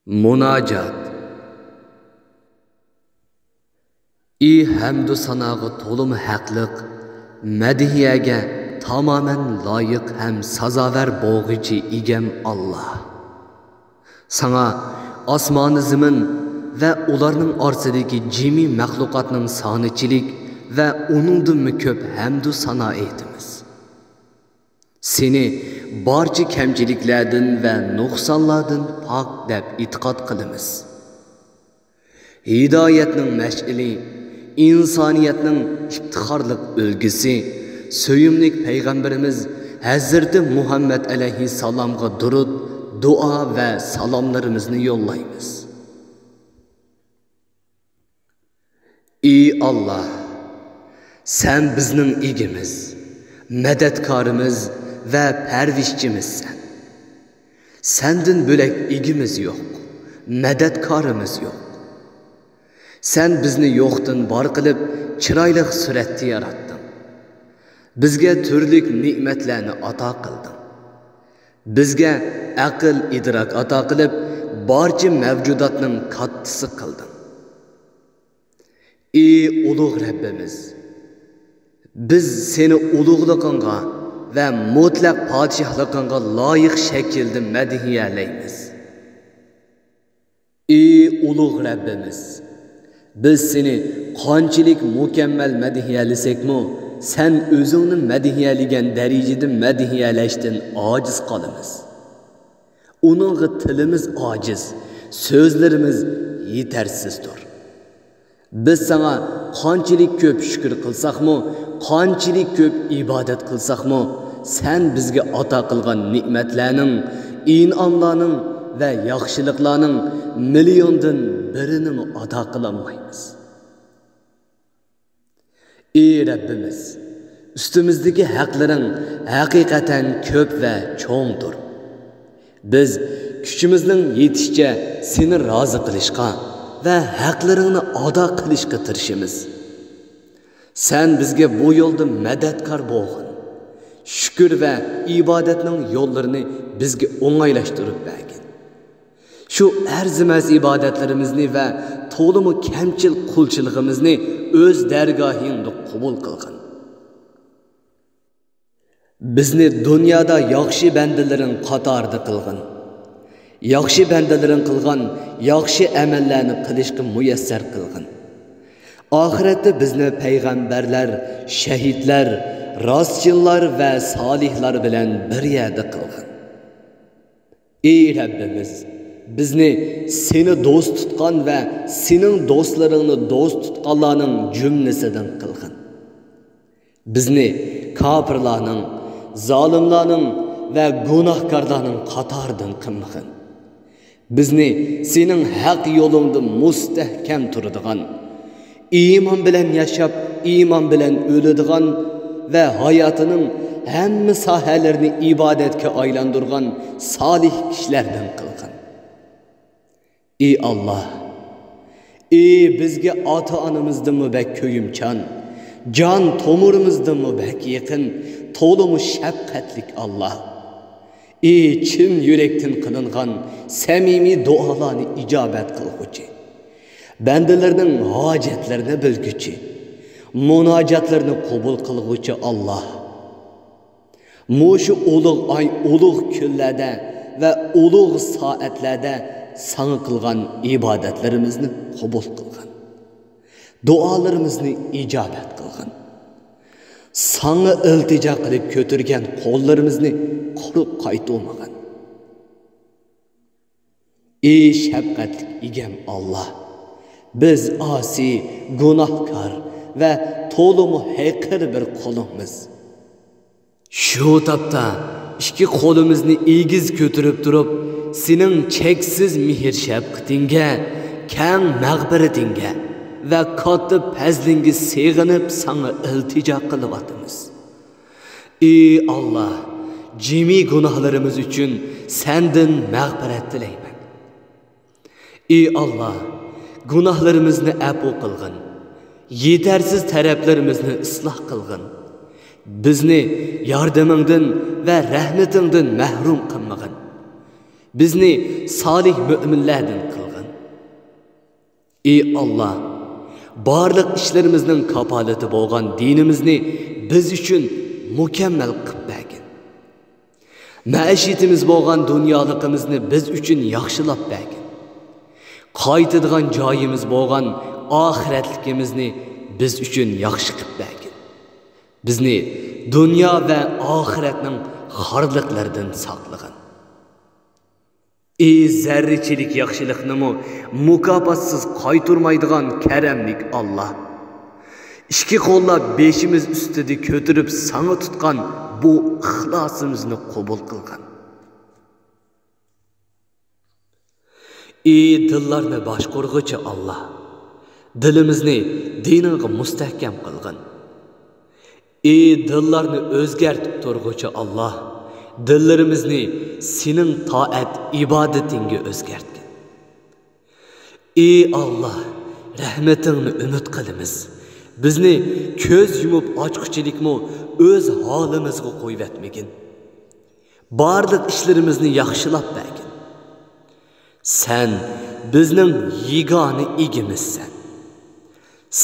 Munajat. Hamdu sanağı tolum haqliq, madihiyaga tamamen layık hem sazaver boğucu igem Allah. Sana asmanı zimin ve ularının arsidagi cimi məxluqatının sanichilik ve onundan köp hamdu sana etimiz. Seni barcha kamchiliklardan ve nuqsonlardan pok deb e'tiqod qilamiz. Hidoyatning mash'ili, insoniyatning iftixorlik ulgusi, söyümlik peygamberimiz Hazreti Muhammed aleyhisselamga durud, dua ve salamlarımızı yollaymiz. Ey Allah, sen bizning egimiz, madadkorimiz ve pervişçimizsen. Senden bölek egimiz yok, madadkorimiz yok. Sen bizni yo'qdan bor qilib, chiroyli suratda yaratding. Bizga turli ne'matlarni ato qilding. Bizga aql, idrok ato qilib, barcha mavjudotning kattasi qilding. Ey ulug' Rabbimiz, biz seni ulug'lig'ingga ve mutlaq podshohlig'ingga loyiq shaklda madihiyalaymiz. Ey ulug' Rabbimiz, biz seni qanchalik mukammal madihiyalasekmi, sen o'zingni madihiyalagan darajada madihiyalashdan ojiz qolamiz. Uningga tilimiz ojiz, so'zlarimiz yetersizdir. Biz sana qanchalik ko'p shukr qilsaqmi, qanchalik ko'p ibodat qilsaqmi, sen bizga ato qilgan ne'matlarning, in'omlarning ve yaxshiliklarning milliondan birini ato qilolmaymiz. Ey Rabbimiz, üstümüzdeki haqlaring haqiqatan ko'p ve cho'ngdir. Biz kuchimizning yetishicha seni rozi qilishga ve haqlaringni ado qilishga tirishimiz. Sen bizga bu yo'lda madadkor bo'lgin. Shukr ve ibodatning yo'llarini bizga o'ng'aylashtirib bergin. Şu arzimas ibodatlarimizni ve to'limu kamchil qulchiligimizni o'z dargohingda qabul qilgin. Bizni dunyoda yaxshi bandalaring qatorida qilgin. Yaxshi bandalaring qilgan yaxshi amallarni qilishga muyassar qilgin. Oxiratda bizni payg'ambarlar, shahidlar, rostchillar ve solihlar bilan bir yerda qilgin. Ey Rabbimiz, bizni seni do'st tutgan ve senin dostlarını do'st tutganlarning jumlasidan qilgin. Bizni kafirlarning, zolimlarning ve gunohkorlarning qatoridan qilmagin. Bizni senin haq yo'lingda mustahkam turadigan, iman bilan yashab, iman bilan o'ladigan ve hayatının hamma sohalarini ibodatga aylandırgan salih kishilardan qilgin. Ey Allah, ey bizga ota-onamizdan bek ko'yimchan, jon tomirimizdan bek yaqin, to'limu shafqatlik Allah. Ey chin yurakdan qilingan samimiy duolarni ijobat qilguvchi, bandalarning hojatlarini bilguchi, munojatlarni qabul qilguvchi Allah. Muşu ulug' ay, ulug' kunlarda ve ulug' soatlarda sana qilgan ibodatlarimizni qabul qilgin. Duolarimizni ijobat qilgin. Sana iltijo qilib ko'targan qo'llarimizni quruq qaytolmagin. Ey shafqatli egam Allah, biz asi, gunohkor ve to'limu haqiqiy bir qulimiz. Şu tapda ikki qo'limizni egiz ko'tarib turib, sening cheksiz mehr shafqatingga, kang mag'firatingga ve katta fazlingga sig'inib sana iltijo qilyapmiz. Ey Allah, jimi gunohlarimiz uchun sendan mag'firat tilayman. Ey Allah, gunohlarimizni afv qilgin. Yetersiz taraflarimizni isloh qilgin. Bizni yordamingdan ve rahmetingdan mahrum qilmagin. bizni salih müminlerden kılgın. Ey Allah, barlık işlerimizden kapaleti boğan dinimizni biz üçün mükemmel kıp bəgin. Məişitimiz boğan dünyalıqımızını biz üçün yaxşılap bəgin. Qaytıdığan joyimiz boğan ahiretlikimizni biz üçün yaxşı qıp bəgin. Bizni dünya ve ahiretinin xarlıqlardan saqlığın. Ey zerreçilik yaxşılıqnımı mukapatsız qayturmaydıgan keremlik Allah. İki qollab beşimiz üstüde kötürüp sana tutkan bu ixlasımızını qabul qılğın. Ey dillarni boshqurg'uchi Allah. Dilimizni diningga mustahkam qilgin. Ey dillarni o'zgartib turg'uchi Allah. Dillarimizni sening toat ibodatingga o'zgartgin. Ey Allah, rahmetingni umid qilamiz. Bizni ko'z yumib ochquchilikmi o'z holimizga qo'yib etmagin. Barliq ishlarimizni yaxshilab bergin. Sen bizning yegona egimizsan.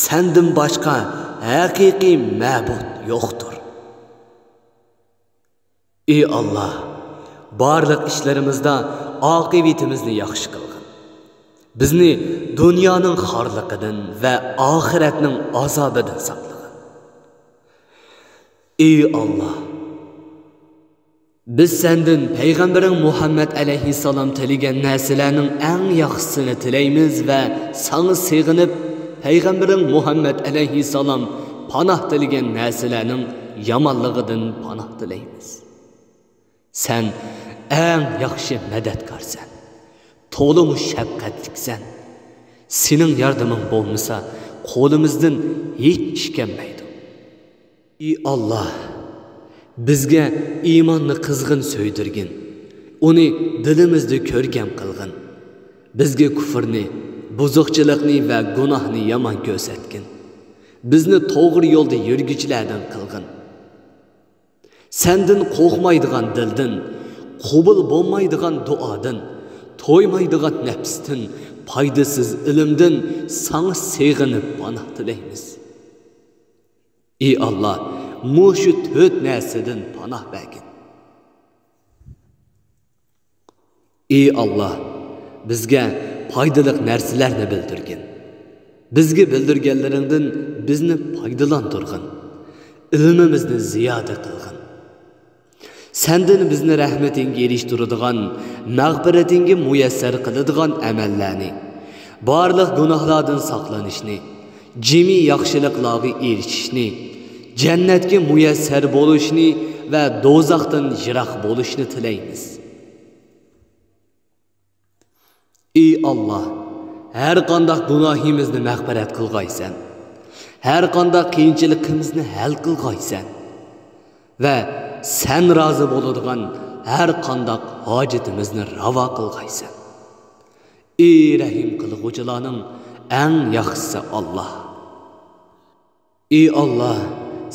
Senden başka haqiqiy ma'bud yo'qdir. Ey Allah, barliq ishlarimizda oqibatimizni yaxshi qilgin. Bizni dunyoning xorliqidan va oxiratning azobidan saqlagin. Ey Allah, biz senden Peygamberin Muhammed aleyhisselam tilegen narsalarning eng yaxshisini tilaymiz ve sana sığınıp Peygamberin Muhammed aleyhisselam panah tilegen narsalarning yomonligidan panah tilaymiz. Sen eng yaxshi madadkorsan. To'liq shafqatliksan. Sening yordaming bo'lmasa, qo'limizdan hech ish kelmaydi. Ey Allah, bizga iymonni qizg'in so'ydirgin. Uni dilimizda ko'rgam qilgin. Bizga kufrni, buzuqchilikni va gunohni yomon ko'rsatgin. Bizni to'g'ri yo'lda yurguchilardan qilgin. Senden qo'rqmaydigan dildan, qabul bo'lmaydigan duodan, to'ymaydigan nafsdan, foydasiz ilmdan sana seg'inib panoh tilaymiz. Ey Allah, mushu to'rt narsadan panoh bergin. Ey Allah, bizga foydali narsalarni bildirgin. Bizga bildirganlaringdan bizni foydalantirgin. Ilmimizni ziyoda qilgin. Senden bizni rahmetinga erishtiradigan, mag'firatinga muyassar qiladigan amallarni, barliq gunohlardan saqlanishni, jimi yaxshiliklarga erishishni, jannatga muyassar bo'lishni va do'zaxdan yiroq bo'lishni tilaymiz. Ey Allah, her qanday gunohimizni mag'firat qilg'aysan. Her qanday qiyinchiligimizni hal qilg'aysan. Ve sen razı bo'ladigan her qanday hojatimizni ravo qilg'aysan. Ey rahim qilg'uvchilarning eng yaxshisi Allah. Ey Allah,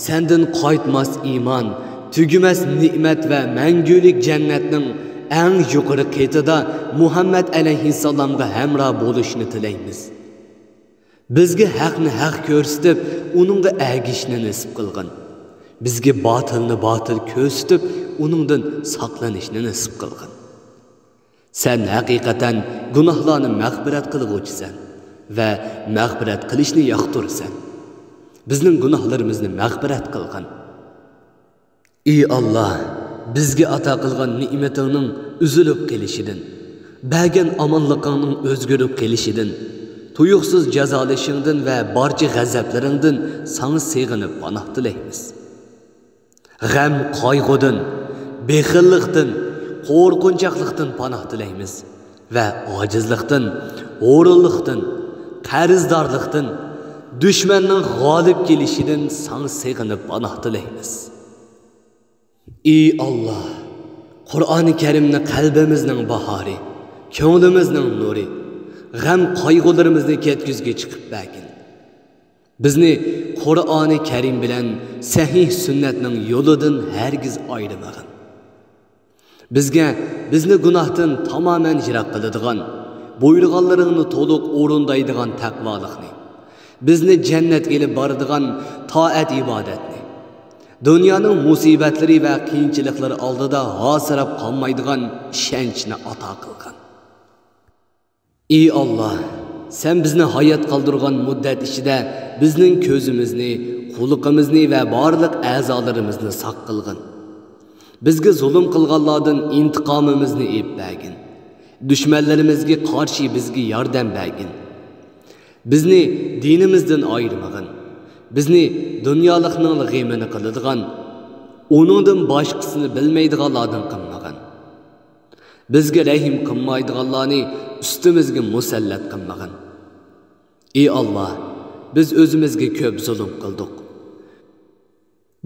senden qaytmas iman, tugumas ne'mat va mangulik jannatning eng yuqori qetida Muhammed aleyhisselamga hamroh bo'lishni tilaymiz. Bizga haqni haq ko'rsatib, uningga ergishni nasib qilgin. Bizga batilni batil ko'rsatib, uningdan saqlanishni nasib qilgin. Sen haqiqatan gunohlarni mag'firat qilguvchisan va mag'firat qilishni yoqtirsan. Bizning gunohlarimizni mag'firat qilgin. Ey Allah, bizga ato qilgan ne'matingning uzilib kelishidan, bergan omonligingning o'zgarib kelishidan, tuyuqsiz jazolashingdan va barcha g'azablaringdan sana seg'inib panoh tilaymiz. G'am qayg'udan, bexillikdan, qo'rqinchoqlikdan panoh tilaymiz va ojizlikdan, o'rinlikdan, qarzdorlikdan, dushmanning g'olib kelishidan sana seg'inib panoh tilaymiz. Ey Allah, Qur'oni Karimni qalbimizning bahori, ko'nglimizning nuri, g'am qayg'ularimizni ketkizga chiqib bergin. Bizni Qur'oni Karim bilan sahih sunnatning yo'lidan hargiz ayirmagin. Bizga bizni gunohdan tamoman yiroq qiladigan, buyurganlaringni to'liq o'rindaydigan taqvoliqni, bizni jannatga elib boradigan toat ibodatni, dunyoning musibatlari va qiyinchiliklari oldida hosirab qolmaydigan ishonchni ato qilgan. Ey Alloh, sen bizni hayot qoldirgan muddat ichida bizning ko'zimizni, quliqimizni va barliq a'zolarimizni saq qilgin. Bizga zulm qilganlardan intiqomimizni ep bergin. Dushmanlarimizga qarshi bizga yordam bergin. Bizni dinimizdan ayirmagin. Bizni dunyolikning g'imini qiladigan, uningdan boshqasini bilmaydiganlardan qilmagin. Bizga rahim qilmaydiganlarni ustimizga musallat qilmagin. Ey Alloh, biz o'zimizga ko'p zulm qildik.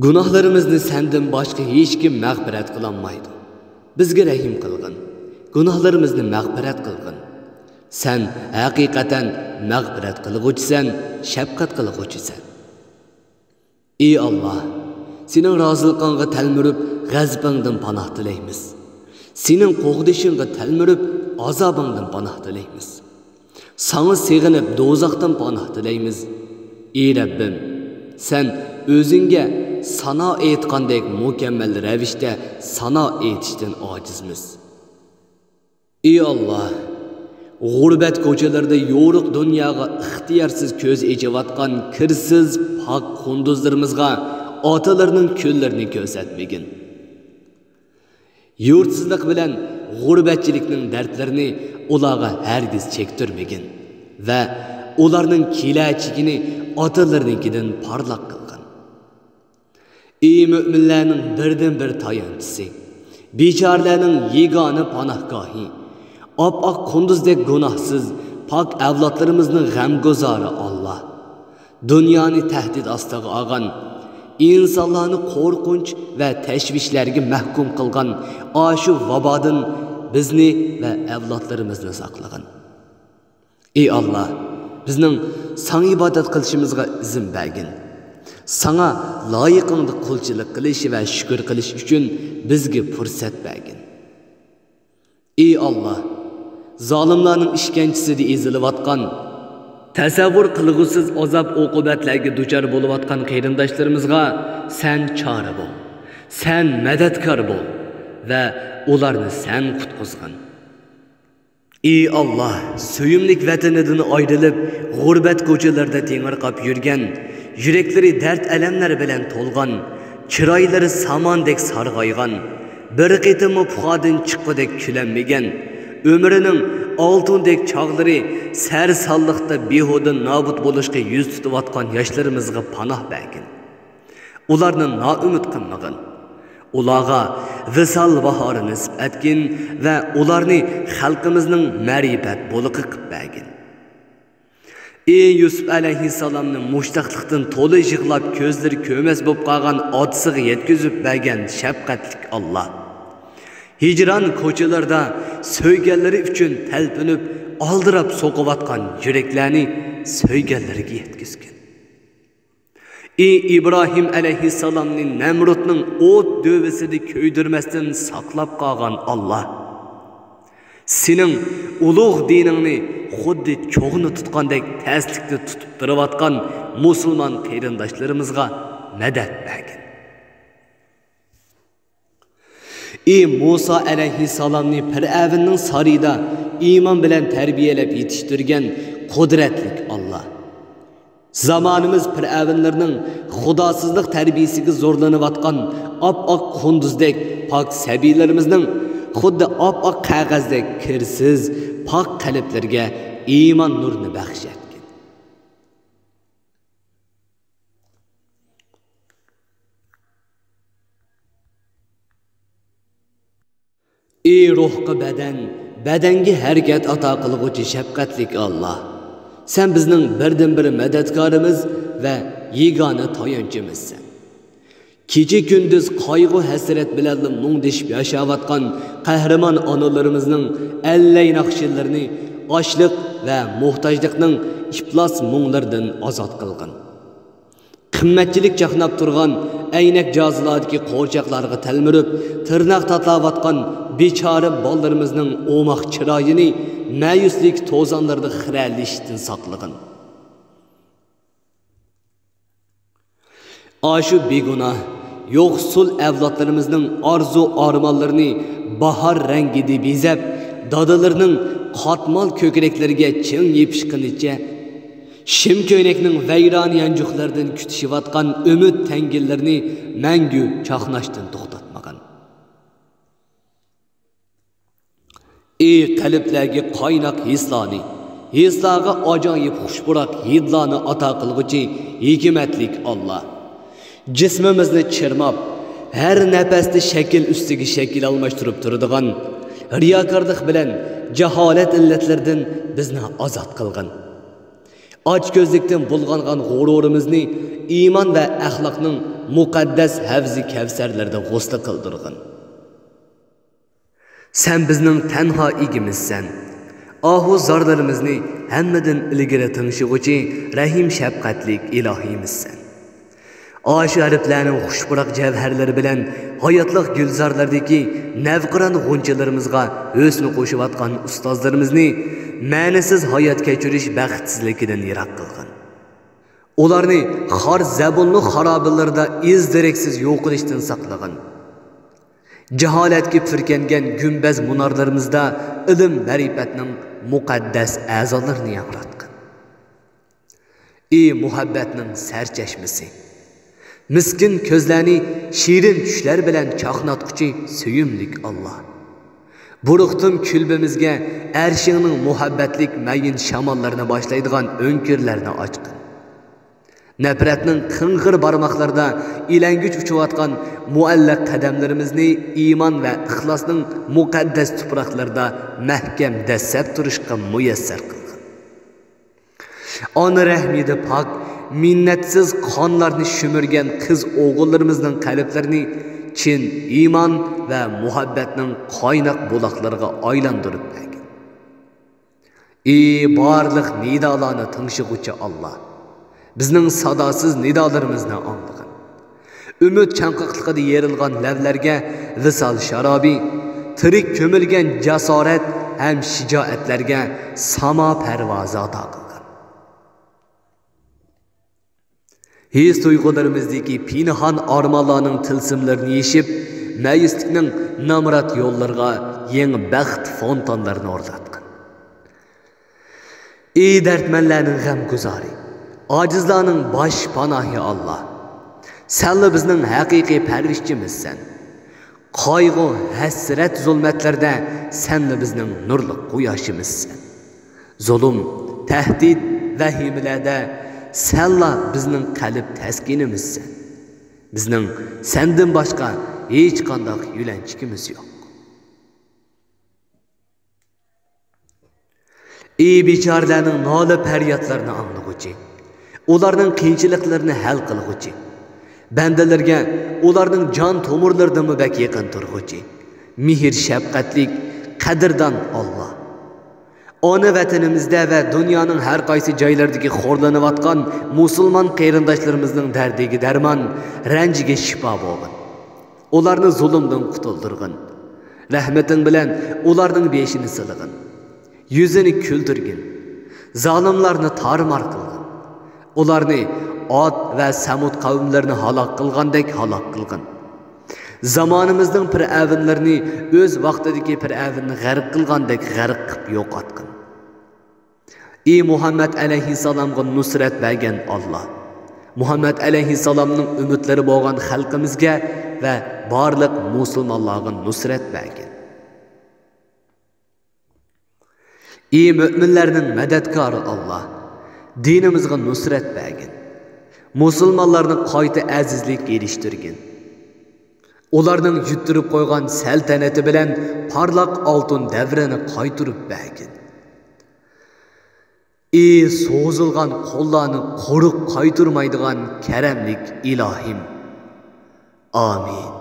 Gunohlarimizni sendan boshqa hech kim mag'firat qilolmaydi. Bizga rahim qilgin. Gunohlarimizni mag'firat qilgin. Sen haqiqatan mag'firat qilguvchisan, shafqat qilguvchisan. Ey Alloh, sening roziligingga talmurib, g'azabingdan panoh tilaymiz. Sening qo'g'dishingga talmurib, azobingdan panoh tilaymiz. Sana sig'inib do'zaxdan panoh tilaymiz. Ey Rabbim, sen o'zingga sana aytgandek mukammal ravishda sana aytishdan ojizmiz. Ey Alloh, g'urbat ko'chalarda yo'riq dunyoga ixtiyorsiz ko'z echayotgan kirsiz pok qunduzlarimizga otalarning ko'llarini ko'rsatmagin. Yurtsizlik bilan g'urbatchilikning dardlarini ularga hargiz chektirmagin va ularning kelajagini otalarinikidan parlaq qilgin. Ey mu'minlarning birdan bir tayanchisi, bechoralarning yegona panohgohi, op-oq qunduzdek gunohsiz pok avlodlarimizning g'amguzori Alloh, dunyoni tahdid ostiga olgan, insonlarni qo'rqinch va tashvishlarga mahkum qilgan oshu vabodan bizni va avlodlarimizni saqlagin. Ey Alloh, bizning sana ibodat qilishimizga izn bergin. Sana loyiqingda qulchilik qilish va shukr qilish uchun bizga fursat bergin. Ey Alloh, zolimlarning ishkanchisida ezilayotgan, tasavvur qilg'usiz azob oqibatlarga duchor bo'layotgan qarindoshlarimizga sen chora bo'l. Sen madadkor bo'l va ularni sen qutqizgin. Ey Alloh, suyimlik vatanidan ayrilib, g'urbat ko'chalarda tengirqab yurgan, yuraklari dard alamlar bilan to'lgan, chiroylari samondek sarg'aygan, bir qitim puxodan chiqqidek kulanmagan, ömrünün altındek çağları sərsallıqda behuda nabut bo'lishga yuz tutayotgan yoshlarımızga panoh bergin. Ularni noumid qilmagin. Ularga visal bahori nisb etgin va ularni xalqimizning ma'rifat bo'liqi qilib bergin. Ey Yusuf alayhissalomni mushtaqlikdan to'la yig'lab ko'zlari ko'mas bo'lib qolgan otasiga yetkazib bergan shafqatli Alloh. Hicran ko'chalarda so'yganlari uchun talpinib, aldirab so'qiyotgan yuraklarni so'yganlariga yetkazgin. Ey İbrahim alayhissalomning Namrudning o't dövesini ko'ydirmasdan saqlab qolgan Alloh. Sening ulug' diningni xuddi cho'g'ni tutgandek taslikda tutib turayotgan musulmon qarindoshlarimizga madad bergin. Ey Musa alayhissalomni Fir'avnning sarayida iymon bilan tarbiyalab yetishtirgan qudratlik Alloh. Zamonimiz Fir'avnlarning xudosizlik tarbiyasiga zo'rlanayotgan op-oq qunduzdek pok sabiylarimizning xuddi op-oq qog'ozdek kirsiz pok qalblarga iymon nurini baxsh etgin. Ey ruhga badan, badanga harakat ato qilguvchi shafqatli Alloh. Sen bizning birdan bir madadkorimiz va yegona tayanchimizsan. Kecha kunduz qayg'u hasrat bilan mungdishib yashayotgan qahramon onalarimizning allay naqshillarini ochliq va muhtojlikning iflos munglardan ozod qilgin. Qimmatchilik chaqnab turgan aynak jozilardagi qo'rchoqlarga talmirib, tirnoq tatlayotgan bechora bolalarımızning o'moq chiroyini ma'yuslik to'zonlarida xiralishdan saqlag'in. Aşu begunoh, yo'qsul avlodlarimizning orzu armonlarini bahor rangida bezab, dodalarining qatmol ko'kraklariga ching yepishqinicha, shim ko'ynakning vayron yanjuqlaridan kutishayotgan umid tangillarini mangu chaqnashdan to'xtatmagan. Ey qalblarga qaynoq hislarga ajoyib xushburoq hidlarni ato qilguvchi hikmatlik Alloh. Cismimizni chirmab, her nefeste şekil üstüge şekil almashtirib turadigan, riyokorlik bilan jaholat illatlardan bizni ozod qilgan. Ochko'zlikdan bulg'angan g'ururimizni iymon va axloqning muqaddas havzi kavsarlarida g'usl qildirgan. Sen bizning tanho igimizsan. Ahu zorlarimizni hammadan ilgari tingshig'uchi rahim shafqatlik ilohimizsan. Aşu harflerinin xushburoq cevherleri bilen hayatlık gülzarlardaki nevqiran g'unchalarımızga o'sni qo'shayotgan ustozlarimizni ma'nisiz hayot kechirish baxtsizligidan yiroq qilgan. Ularni xor zabunli xarobalarda izdireksiz yo'q qilishdan saqlagan. Jaholatga firkangan gumbaz munorlarimizda ilm ma'rifatning muqaddas a'zolarini yangratgan. Ey muhabbatning sarchashmasi, miskin ko'zlarni shirin tushlar bilan chaqnatquchi suyumlik Allah. Buruqtim kulbimizga arshingning muhabbatlik mayin shamollarini boshlaydigan o'nkirlarni ochqin. Nafratning qing'ir barmoqlarida ilanguch uchayotgan muallaq qadamlarimizni iymon va ixlosning muqaddas tuproqlarida mahkam dassab turishga muyassar qilgin. Ona rahmida pok minnetsiz qonlarni shumirgan qiz o'g'illarimizning qalblarini chin iymon va muhabbatning qaynoq buloqlariga aylantirib bergin. Ey barliq nidolarni tingshig'uvchi Allah, bizning sadosiz nidolarimizni anglagin. Umid chanqoqligida yerilgan lavlarga visol sharobi, tirik ko'milgan jasorat ham shijoatlarga samo parvozi ato qilgin. His tuyg'ularimizdagi pinhon armonlarning tilsimlarini yeshib, ma'yuslikning namrat yo'llariga yangi baxt fontanlarini o'rnatgan. Ey dardmanlarning g'amguzori, ojizlarning bosh panohi Allah, senla bizning haqiqiy parvishchimizsan. Qayg'u, hasrat zulmatlarda senla bizning nurli quyoshimizsan. Zulm, tahdid, vahimalarda senla bizning qalb taskinimizsan. Bizning sendan boshqa hech qanday yulanchigimiz yo'q. Ey bechoralarning nola faryodlarini anglag'uchi, ularning qiyinchiliklarini hal qilg'uchi, bandalarga ularning jon tomirlaridan bak yaqin turg'uchi, mehr shafqatlik qadrdon Allah. Ona vatanimizda va dunyoning har qaysi joylaridagi xo'rlanayotgan musulmon qarindoshlarimizning dardiga darmon, ranjiga shifo bo'lgin. Ularni zulmdan qutuldirgin. Rahmating bilan ularning beshini silg'in. Yuzini kuldirgin. Zolimlarni tarmar qilgin. Ularni Ad va Samud qavmlarini halok qilgandek halok qilgin. Zamonimizning fir'avnlarini o'z vaqtidagi fir'avnni g'arq qilgandek g'arq qilib yo'qotgin. Ey Muhammad alayhissalomga nusrat bergan Allah, Muhammad alayhissalomning umidlari bo'lgan xalqimizga va barliq musulmonlarga nusrat bergin. Ey mu'minlarning madadkori Allah, dinimizga nusrat bergin. Musulmonlarni qayta azizlik erishtirgin. Ularning yuttirib qo'ygan saltanati bilan parlaq oltin davrini qaytirib bergin. Ey so'zilgan qo'llarni quruq qaytirmaydigan karamlik ilohim. Amin.